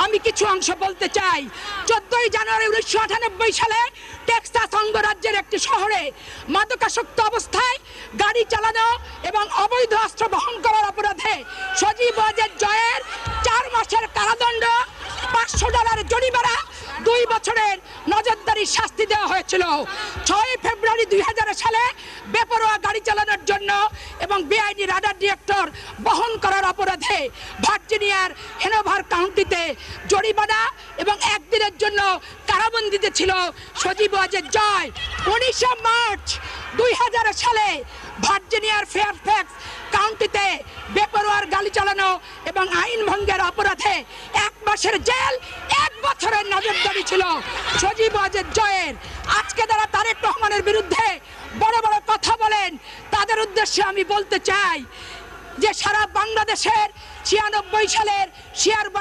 আমি কিছু অংশ বলতে চাই। 14 জানুয়ারি 1998 সালে টেক্সাস অঙ্গরাজ্যের একটি শহরে মাদকাসক্ত অবস্থায় গাড়ি চালানো এবং অবৈধ অস্ত্র বহন করার অপরাধে সজীব ওয়াজেদ জয়ের 4 মাসের কারাদণ্ড, $500 জরিমানা, 2 বছরের নজরদারি শাস্তি দেওয়া হয়েছিল। 6 ফেব্রুয়ারি 2000 সালে বেপরোয়া গাড়ি চালানোর জন্য এবং বেআইনি রাডার ডিরেক্টর বহন করার অপরাধে ভার্জিনিয়ার হেনোভার কাউন্টিতে জরিমানা এবং 1 দিনের জন্য কারাবন্দিতে ছিল সজীব ওয়াজেদ জয়। 19 মার্চ 2000 সালে ভার্জিনিয়ার ফেয়ারফ্যাক্স কাউন্টিতে বেপরোয়ার গাড়ি চালানো এবং আইন ভঙ্গের অপরাধে 1 মাসের জেল, 1 বছরের নজরদারি ছিল সজীব ওয়াজেদ জয়ের। আজকে যারা তারেক রহমানের বিরুদ্ধে বড় বড় কথা বলেন, তাদের উদ্দেশ্যে আমি বলতে চাই যে সারা বাংলাদেশের 96 সালের শেয়ার বাজার